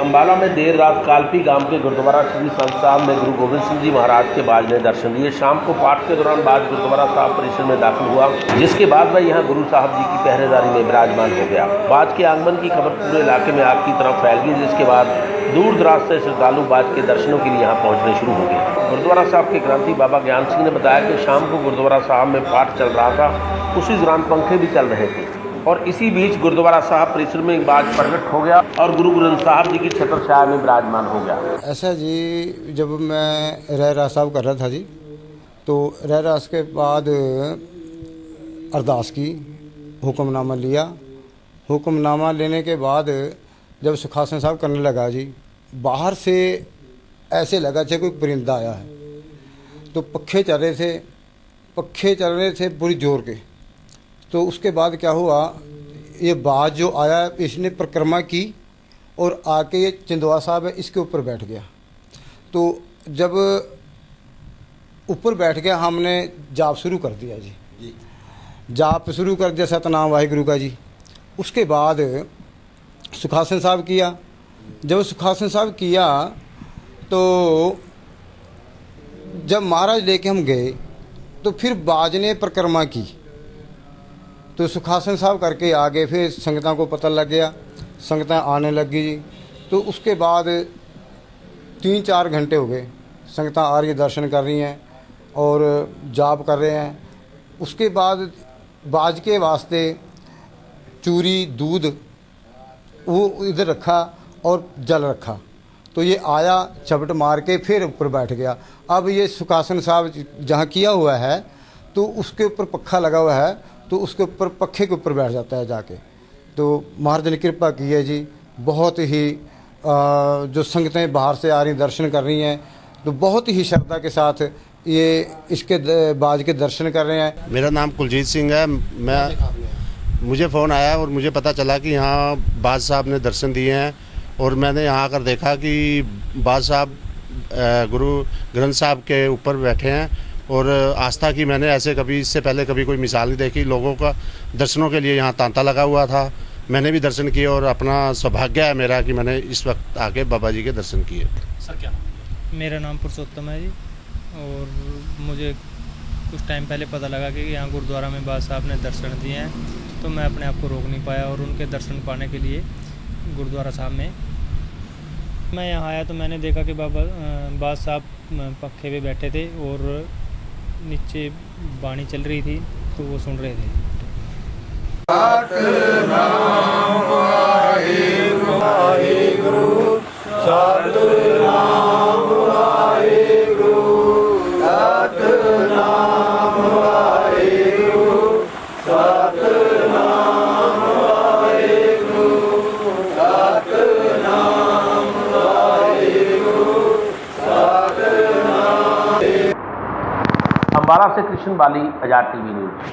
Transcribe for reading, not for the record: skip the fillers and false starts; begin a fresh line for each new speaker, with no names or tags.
अम्बाला में देर रात कालपी गांव के गुरुद्वारा श्री संत साहब में गुरु गोविंद सिंह जी महाराज के बाज ने दर्शन दिए। शाम को पाठ के दौरान बाज गुरुद्वारा साहब परिसर में दाखिल हुआ, जिसके बाद वह यहां गुरु साहब जी की पहरेदारी में विराजमान हो गया। बाज के आगमन की खबर पूरे इलाके में आग की तरह फैल गई, जिसके बाद दूर दराज से श्रद्धालु बाज के दर्शनों के लिए यहाँ पहुँचने शुरू हो गए। गुरुद्वारा साहब के ग्रंथी बाबा ज्ञान सिंह ने बताया कि शाम को गुरुद्वारा साहब में पाठ चल रहा था, उसी दौरान पंखे भी चल रहे थे और इसी बीच गुरुद्वारा साहब परिसर में एक बाज प्रकट हो गया और गुरु ग्रंथ साहब जी की छत्र छाया में विराजमान हो गया।
ऐसा जी, जब मैं रहरास साहब कर रहा था जी, तो रहरास के बाद अरदास की, हुक्मनामा लिया। हुक्मनामा लेने के बाद जब सुखासन साहब करने लगा जी, बाहर से ऐसे लगा जैसे कोई परिंदा आया है। तो पखे चल रहे थे पूरी जोर के। तो उसके बाद क्या हुआ, ये बाज जो आया इसने परिक्रमा की और आके ये चिंदवा साहब है इसके ऊपर बैठ गया। तो जब ऊपर बैठ गया, हमने जाप शुरू कर दिया जी। जाप शुरू कर दिया सतनाम वाहिगुरु का जी। उसके बाद सुखासन साहब किया। जब सुखासन साहब किया तो जब महाराज लेके हम गए तो फिर बाज ने परिक्रमा की। तो सुखासन साहब करके आगे फिर संगतां को पता लग गया, संगतां आने लगी जी। तो उसके बाद 3-4 घंटे हो गए, संगतां आ रही है, दर्शन कर रही हैं और जाप कर रहे हैं। उसके बाद बाज के वास्ते चूरी दूध वो इधर रखा और जल रखा। तो ये आया, झपट मार के फिर ऊपर बैठ गया। अब ये सुखासन साहब जहाँ किया हुआ है तो उसके ऊपर पक्खा लगा हुआ है, तो उसके ऊपर पखे के ऊपर बैठ जाता है जाके। तो महाराज ने कृपा की है जी, बहुत ही जो संगतें बाहर से आ रही दर्शन कर रही हैं, तो बहुत ही श्रद्धा के साथ ये इसके बाज के दर्शन कर रहे हैं।
मेरा नाम कुलजीत सिंह है। मुझे फ़ोन आया और मुझे पता चला कि यहाँ बाज साहब ने दर्शन दिए हैं और मैंने यहाँ आकर देखा कि बाज साहब गुरु ग्रंथ साहब के ऊपर बैठे हैं। और आस्था की मैंने ऐसे कभी इससे पहले कभी कोई मिसाल नहीं देखी। लोगों का दर्शनों के लिए यहाँ तांता लगा हुआ था, मैंने भी दर्शन किए और अपना सौभाग्य है मेरा कि मैंने इस वक्त आके बाबा जी के दर्शन किए।
सर क्या मेरा नाम पुरुषोत्तम है जी, और मुझे कुछ टाइम पहले पता लगा कि यहाँ गुरुद्वारा में बाज साहब ने दर्शन दिए हैं, तो मैं अपने आप को रोक नहीं पाया और उनके दर्शन पाने के लिए गुरुद्वारा साहब में मैं यहाँ आया तो मैंने देखा कि बाज साहब पक्खे पे बैठे थे और नीचे बाणी चल रही थी तो वो सुन रहे थे।
अम्बाला से कृष्ण बाली, आजाद टीवी न्यूज़।